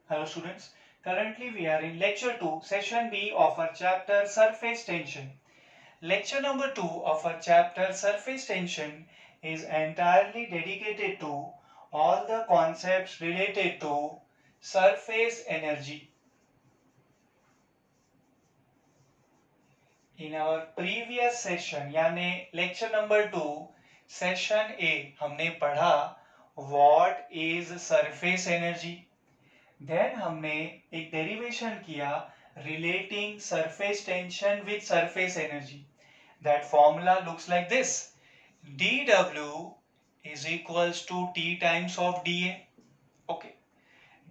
Hello students, currently we are in lecture 2, session B of our chapter surface tension. Lecture number 2 of our chapter surface tension is entirely dedicated to all the concepts related to surface energy. In our previous session यानी lecture number 2 session A हमने पढ़ा what is surface energy. Then हमने एक derivation किया relating surface tension with surface energy. That formula looks like this. dW is equals to T times of dA. Okay.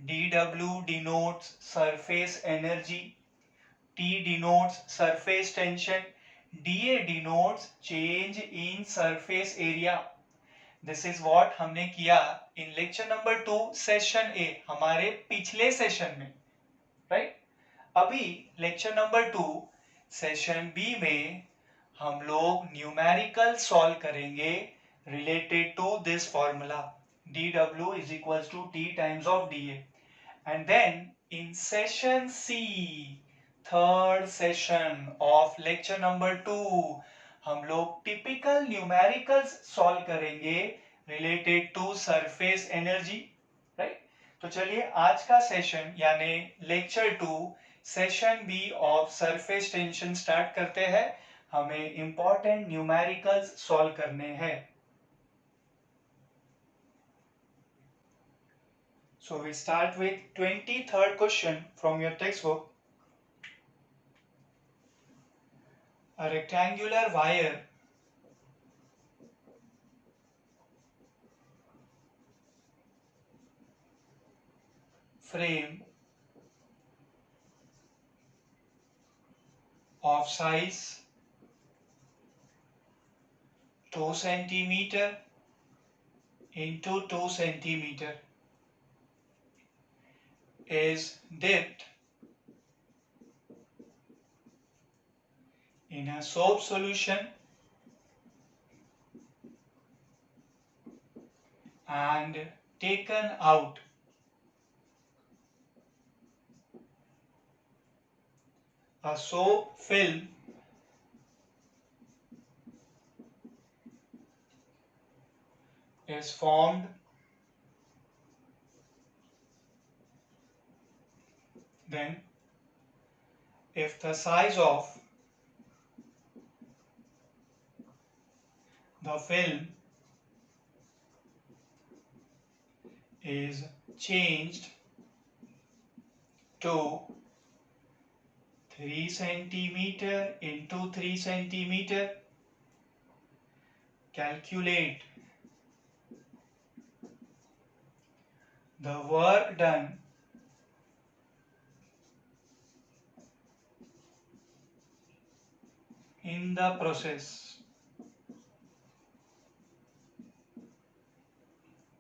dW denotes surface energy. T denotes surface tension. dA denotes change in surface area. This is what हमने किया इन lecture number 2 session A हमारे पिछले session में, right. अभी lecture number 2 session B में हम लोग numerical solve करेंगे related to this formula dw is equals to t times of dA. And then in session C, third session of lecture number 2, हम लोग टिपिकल न्यूमेरिकल्स सॉल्व करेंगे related to surface energy, right. तो चलिए आज का session यानी lecture 2 session B of surface tension start करते हैं। हमें इंपॉर्टेंट न्यूमेरिकल्स सॉल्व करने हैं। So we start with 23rd question from your textbook. A rectangular wire frame of size 2 centimeter into 2 centimeter is dipped in a soap solution and taken out. A soap film is formed. Then, if the size of the film is changed to 3 centimeter into 3 centimeter, calculate the work done in the process.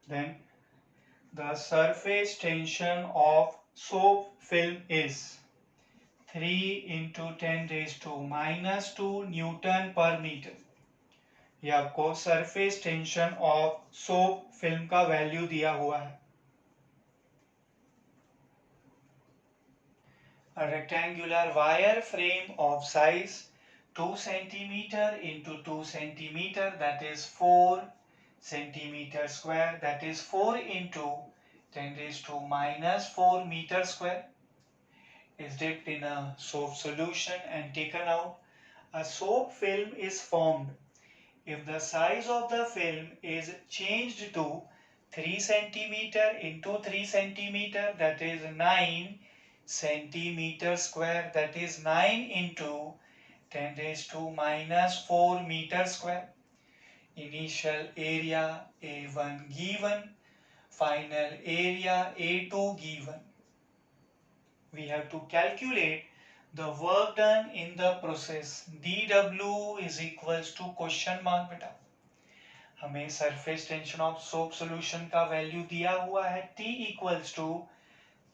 Then the surface tension of soap film is 3 into 10 raised to minus 2 Newton per meter. ये आपको surface tension of soap film का value दिया हुआ है। A rectangular wire frame of size 2 centimeter into 2 centimeter, that is 4 centimeter square, that is 4 into 10 raised to minus 4 meter square, is dipped in a soap solution and taken out. A soap film is formed if the size of the film is changed to 3 centimeter into 3 centimeter, that is 9 centimeter square, that is 9 into 10 raised to minus 4 meter square. Initial area A1 given, final area A2 given. We have to calculate the work done in the process. dW is equals to question mark बेटा। हमें surface tension of soap solution का value दिया हुआ है T equals to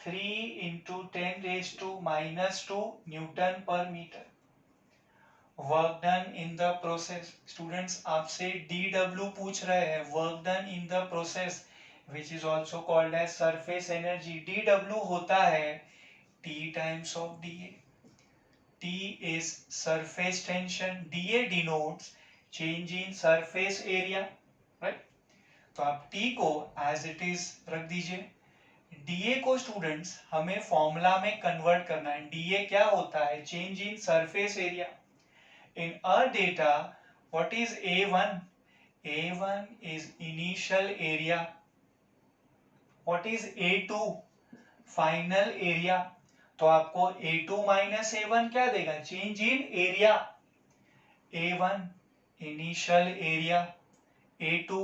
3 into 10 raised to minus 2 newton पर metre. Work done in the process, students आपसे dW पूछ रहे हैं, work done in the process which is also called as surface energy. dW होता है T times of dA. T is surface tension, dA denotes change in surface area, right? तो आप T को as it is रख दीजिए. dA को students हमें formula में कन्वर्ट करना है. dA क्या होता है? Change in surface area. In our data what is A1? A1 is initial area. What is A2? Final area. तो आपको A2 minus A1 क्या देगा? Change in area. A1 initial area, A2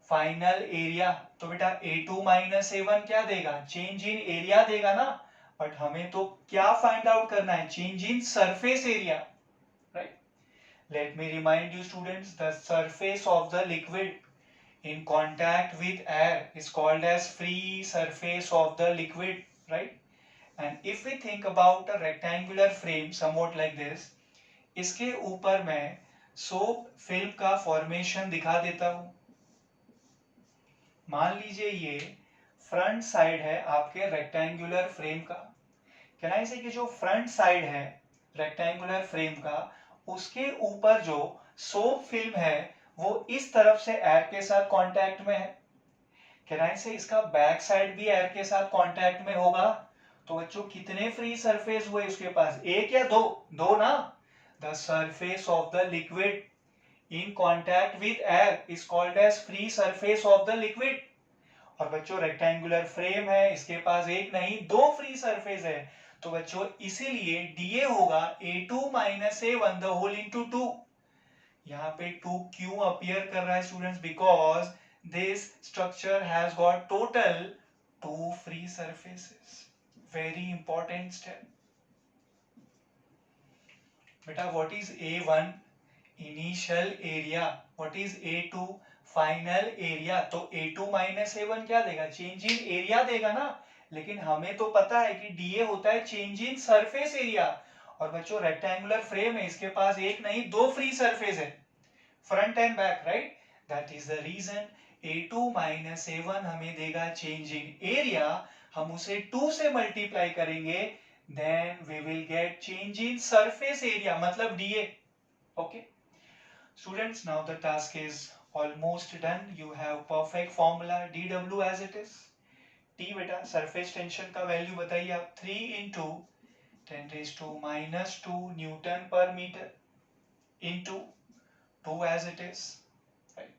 final area. तो बेटा A2 minus A1 क्या देगा? Change in area देगा ना. बट हमें तो क्या फाइंड आउट करना है? Change in surface area, right? Let me remind you students, the surface of the liquid in contact with air is called as free surface of the liquid, right? And if we think about a rectangular frame somewhat like this, इसके ऊपर मैं soap film का formation दिखा देता हूं. मान लीजिए ये फ्रंट साइड है आपके रेक्टेंगुलर फ्रेम का. कहना है कि जो फ्रंट साइड है रेक्टेंगुलर फ्रेम का, उसके ऊपर जो सोप फिल्म है वो इस तरफ से एयर के साथ कांटेक्ट में है. कहना है इसका बैक साइड भी एयर के साथ कांटेक्ट में होगा. तो बच्चों कितने फ्री सरफेस हुए उसके पास? एक या दो? दो ना. The surface of the liquid in contact with air is called as free surface of the liquid. और बच्चों रेक्टेंगुलर फ्रेम है, इसके पास एक नहीं दो फ्री सरफेस है. तो बच्चों इसीलिए dA होगा A2 minus A1 the whole into 2. यहाँ पे 2 क्यों अपीयर कर रहा है students? Because this structure has got total 2 free surfaces. Very important step. बेटा what is A1? Initial area. What is A2? Final area. तो A2 माइनस A1 क्या देगा? चेंज इन एरिया देगा ना. लेकिन हमें तो पता है कि dA होता है चेंज इन सरफेस एरिया. और बच्चों रेक्टेंगुलर फ्रेम है, इसके पास एक नहीं दो फ्री सरफेस है, front and back, right? That is the reason A2 minus A1 हमें देगा चेंज इन एरिया. हम उसे 2 से मल्टीप्लाई करेंगे, then we will get change in surface area, मतलब dA. Okay students, now the task is almost done. You have perfect formula dW as it is. T बेटा surface tension का value बताइए आप. 3 into 10 raised to minus 2 newton पर metre into 2 as it is, right?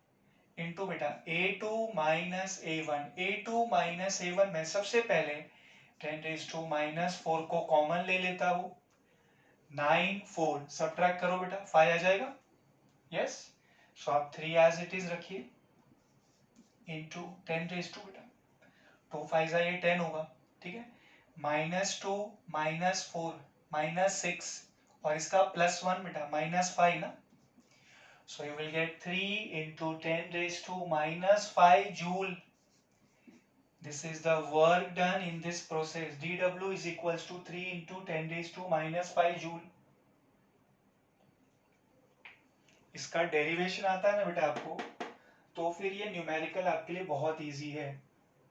into बेटा A2 minus A1. A2 minus A1 में सबसे पहले 10 raised to minus 4 को कॉमन ले लेता हूं. 9 4 सब्ट्रैक्ट करो बेटा, 5 आ जाएगा. यस. सो आप 3 एज इट इज रखिए इंटू 10 रेज टू बेटा 2 5 ये 10 होगा, ठीक है. -2 -4 -6 और इसका +1 बेटा -5 ना. So you will get 3 into 10 raised to -5 joule. This is the work done in this process. dW is equals to 3 into 10 raised to -5 joule. इसका डेरिवेशन आता है ना बेटा आपको, तो फिर ये न्यूमेरिकल आपके लिए बहुत इजी है.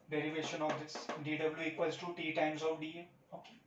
Derivation of this dW equals to T times of dA. Okay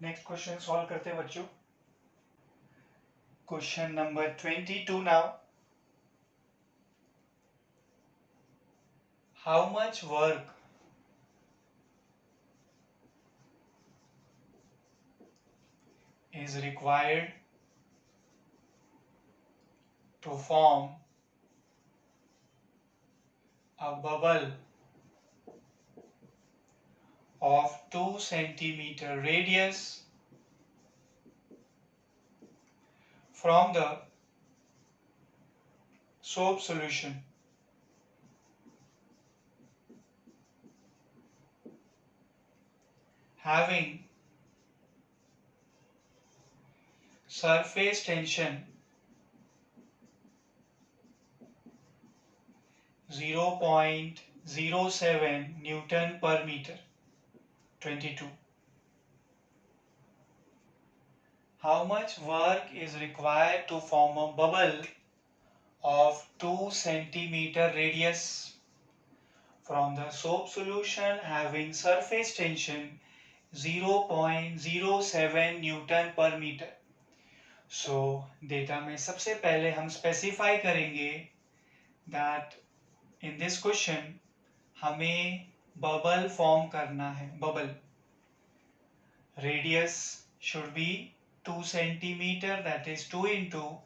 next question solve करते हैं बच्चों. Question number 22 now. How much work is required to form a bubble of 2 centimeter radius from the soap solution. Having surface tension 0.07 Newton per meter. 22. How much work is required to form a bubble of 2 centimeter radius from the soap solution having surface tension 0.07 Newton per meter? So data में सबसे पहले हम specify करेंगे that in this question हमें bubble form करना है. Bubble radius should be 2 centimeter, that is 2 into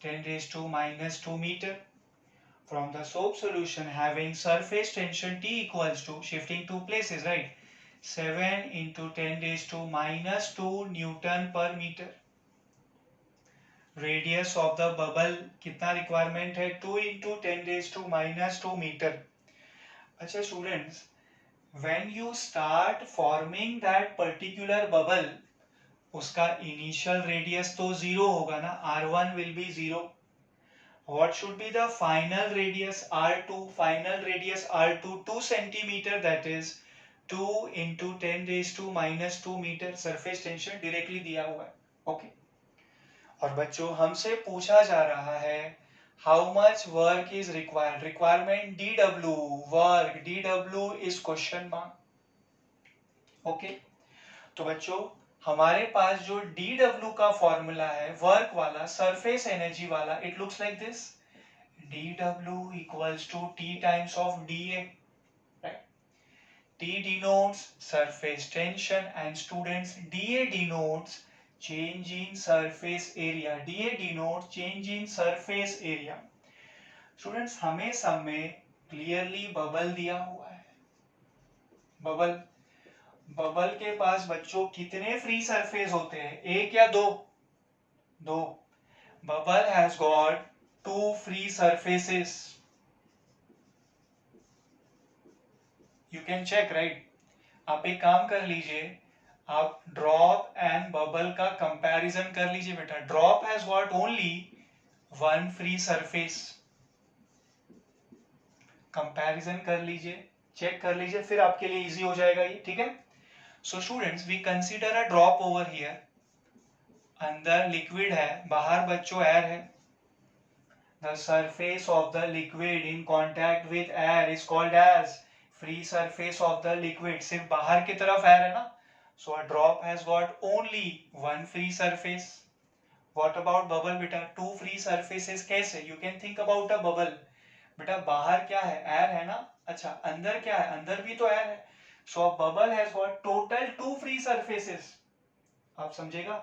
10 raised to minus 2 meter from the soap solution having surface tension T equals to, shifting two places, right, 7 into 10 raised to minus 2 Newton per meter. Radius of the bubble कितना requirement है? 2 into 10 raised to minus 2 meter. अच्छा students, when you start forming that particular bubble, उसका initial radius तो 0 होगा ना, R1 will be 0. What should be the final radius? R2. Final radius R2 2 centimeter, that is 2 into 10 raised to minus 2 meter. Surface tension directly दिया हुआ है. Okay. और बच्चों हमसे पूछा जा रहा है how much work is required. Requirement DW. Work DW is question mark. Okay. तो बच्चों हमारे पास जो DW का फॉर्मूला है वर्क वाला, सरफेस एनर्जी वाला, it looks like this. DW equals to T times of dA. Right? T denotes surface tension and students dA denotes change in surface area. dA denotes change in surface area. Students हमें सब में clearly bubble दिया हुआ है. Bubble bubble के पास बच्चों कितने free surface होते हैं? एक या दो? दो. Bubble has got 2 free surfaces. You can check, right. आप एक काम कर लीजिए, आप ड्रॉप एंड बबल का कंपैरिजन कर लीजिए बेटा. Drop has got only 1 free surface. Comparison कर लीजिए, चेक कर लीजिए, फिर आपके लिए इजी हो जाएगा ये. ठीक है. So students we consider a drop over here. अंदर लिक्विड है, बाहर बच्चों एयर है. The surface of the liquid in contact with air is called as free surface of the liquid. सिर्फ बाहर की तरफ एयर है ना, so a drop has got only 1 free surface. What about bubble बेटा? 2 free surfaces कैसे? You can think about a bubble. बेटा बाहर क्या है? एयर है ना. अच्छा अंदर क्या है? अंदर भी तो एयर है. So a bubble has got total 2 free surfaces. आप समझेगा.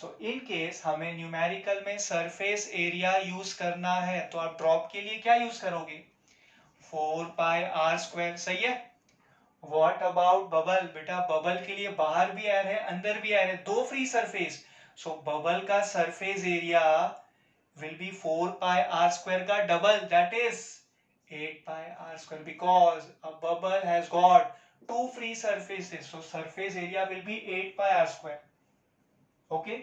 सो इन केस हमें न्यूमेरिकल में सरफेस एरिया यूज करना है तो आप ड्रॉप के लिए क्या यूज करोगे? 4 पाई आर स्क्वायर. सही है. What about bubble? बेटा बबल के लिए बाहर भी एयर है, अंदर भी एयर है, 2 फ्री सरफेस. सो बबल का surface area will be 4 pi r square का double, that is 8 pi r square, because a bubble has got 2 free surfaces. So surface area will be 8 pi r square. Okay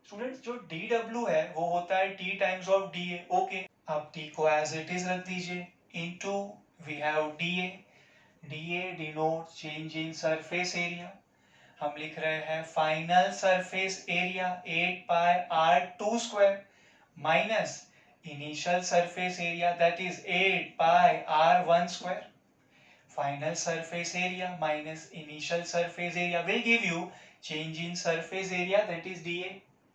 students, जो DW है वो होता है T times of DA. Okay अब T को as it is रख दीजिए. Into we have DA. DA denote change in surface area. हम लिख रहे हैं final surface area 8 pi R2 square minus initial surface area that is 8 pi R1 square. Final surface area minus initial surface area will give you change in surface area, that is dA.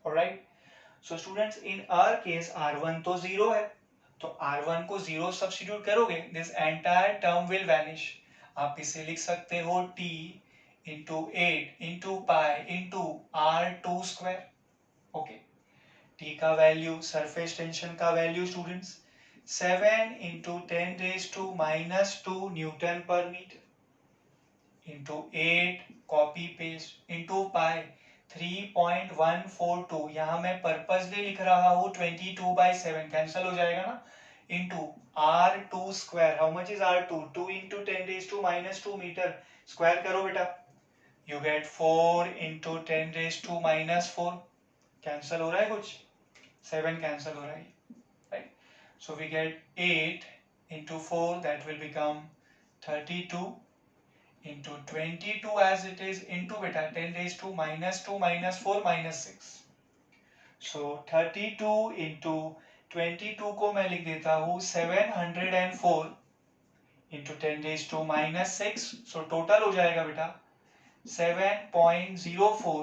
Alright. So students, in our case R1 तो 0 है, तो R1 को 0 substitute करोगे, this entire term will vanish. आप इसे लिख सकते हो T into 8 into pi into R2 square. Okay. T का वैल्यू, सरफेस टेंशन का वैल्यू स्टूडेंट्स 7 इंटू 10⁻⁻² न्यूटन पर metre into 8 copy paste into pi 3.142। यहाँ मैं पर्पसली लिख रहा हूँ 22/7, कैंसिल हो जाएगा ना, into R2 square. How much is R2? 2 into 10⁻² metre. Square करो बेटा, you get 4 into 10⁻⁻4। कैंसल हो रहा है कुछ? 7 कैंसल हो रहा है, right? So we get 8 into 4, that will become 32 into 22 as it is into beta 10⁻² minus 4 minus 6. So 32 into 22 को मैं लिख देता हूँ 704 into 10⁻⁻6। So total हो जाएगा बेटा 7.04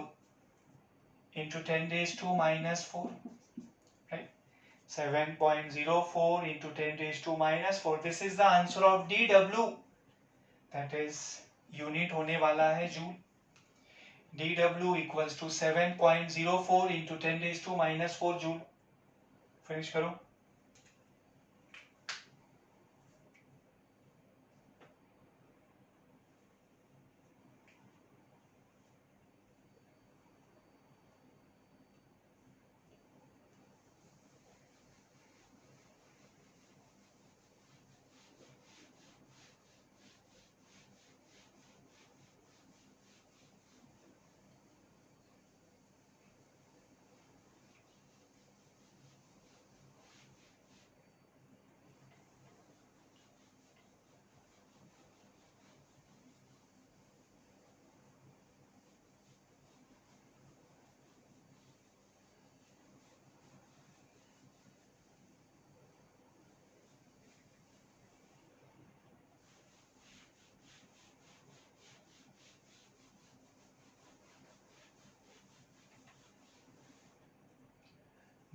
into 10⁻⁻4, right? 7.04 into 10⁻⁻4. This is the answer of DW. That is unit होने वाला है joule. DW equals to 7.04 into 10⁻⁻4 joule. Finish करो।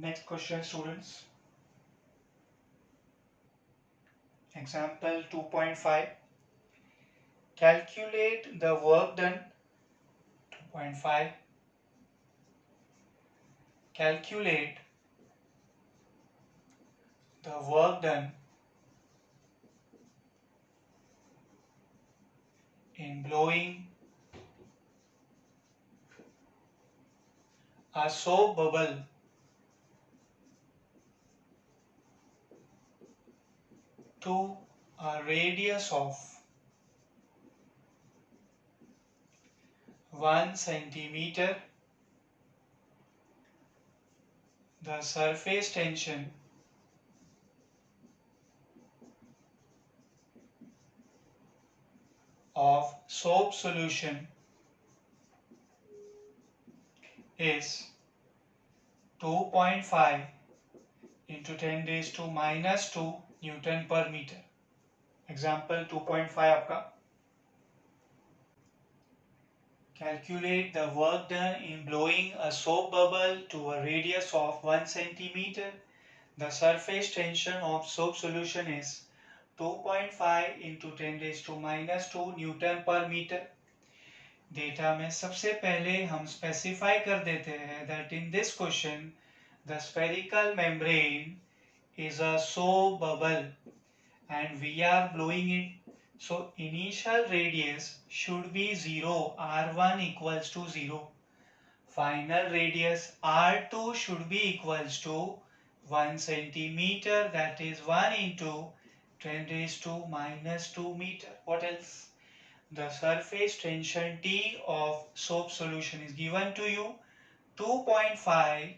Next question, students. Example 2.5. Calculate the work done. 2.5. Calculate the work done in blowing a soap bubble to a radius of 1 centimeter. The surface tension of soap solution is 2.5 into 10⁻⁻² Newton per meter. Example 2.5 आपका। Calculate the work done in blowing a soap bubble to a radius of 1 centimeter. The surface tension of soap solution is 2.5 into 10⁻⁻² Newton per meter. Data में सबसे पहले हम specify कर देते हैं that in this question the spherical membrane is a soap bubble and we are blowing it. So initial radius should be 0, r1 equals to 0. Final radius r2 should be equals to 1 centimeter, that is 1 into 10⁻⁻² meter. What else? The surface tension T of soap solution is given to you 2.5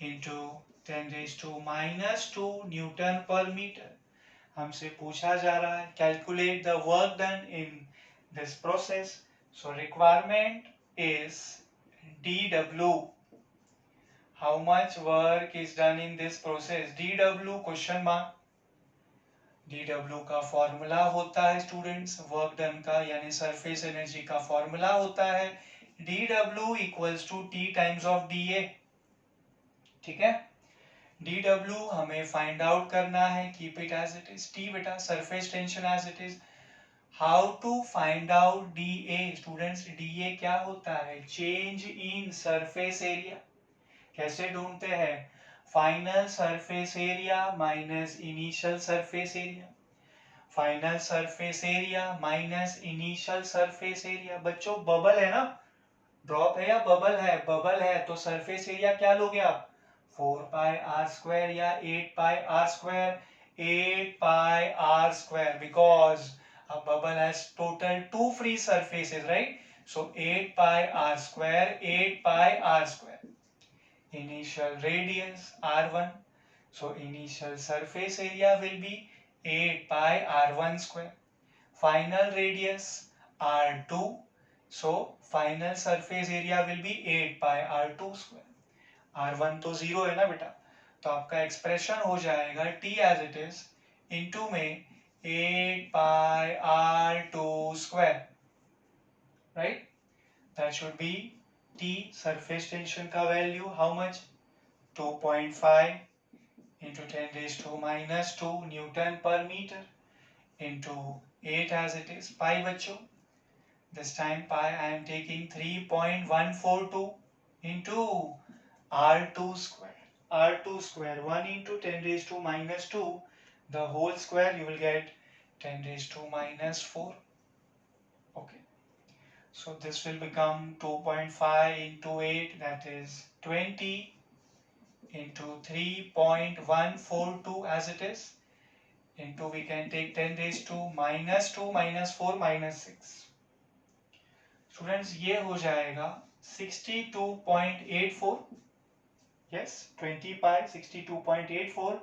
into 10⁻⁻² Newton per meter. हमसे पूछा जा रहा है calculate the work done in this process. So requirement is DW. How much work is done in this process? DW question mark. DW का formula होता है students work done का यानी सरफेस एनर्जी का फॉर्मूला होता है DW equals to T times of dA। ठीक है, DW हमें फाइंड आउट करना है, keep it as it is, T बेटा surface tension as it is. How to find out DA students? DA क्या होता है? Change in surface area. कैसे ढूंढते हैं? Final surface area minus initial surface area, final surface area minus initial surface area. बच्चों bubble है ना, drop है या बबल है? बबल है तो सरफेस एरिया क्या लोगे आप? 4 पाई आर स्क्वायर या 8 pi r square? 8 pi r square, because a bubble has total 2 free surfaces, right? So 8 pi r square, 8 pi r square. Initial radius r1, so initial surface area will be 8 pi r1 square. Final radius r2, so final surface area will be 8 pi r2 square. r1 तो 0 है ना बेटा, तो आपका expression हो जाएगा t as it is into में 8 pi r2 square, right? That should be t surface tension का value how much? 2.5 into 10 raised to minus 2 Newton per meter into 8 as it is pi बच्चों. This time pi I am taking 3.142 into r2 square. r2 square 1 into 10 raised to minus 2, the whole square you will get 10 raised to minus 4. Okay. So this will become 2.5 into 8, that is 20 into 3.142 as it is, into we can take 10 raised to minus 2 minus 4 minus 6. Students ये हो जाएगा 62.84. Yes, 20 pi 62.84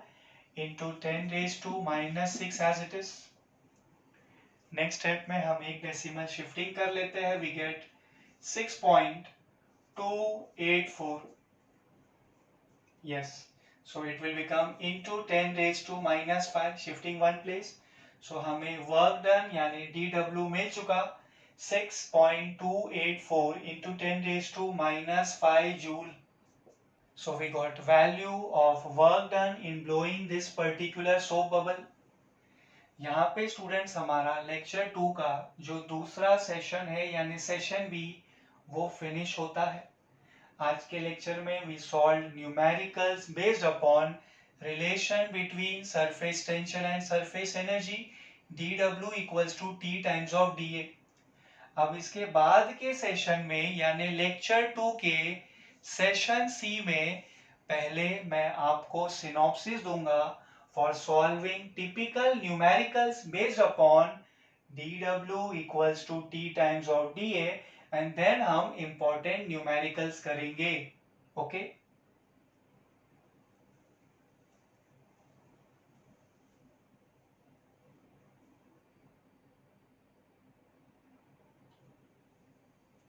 into 10 raised to minus 6 as it is. Next step में हम एक decimal shifting कर लेते हैं, we get 6.284. yes, so it will become into 10 raised to minus 5, shifting one place. so हमें वर्क डन यानी dw मिल चुका 6.284 into 10 raised to minus 5 joule. so we got value of work done in blowing this particular soap bubble. यहाँ पे students हमारा lecture 2 का जो दूसरा session है यानी सेशन बी वो फिनिश होता है. आज के लेक्चर में we solve numericals based upon relation between surface tension and surface energy dw equals to t times of dA. अब इसके बाद के सेशन में यानी लेक्चर 2 के सेशन सी में पहले मैं आपको सिनॉप्सिस दूंगा for solving typical numericals based upon dw equals to t times of dA, and then हम important numericals करेंगे. okay,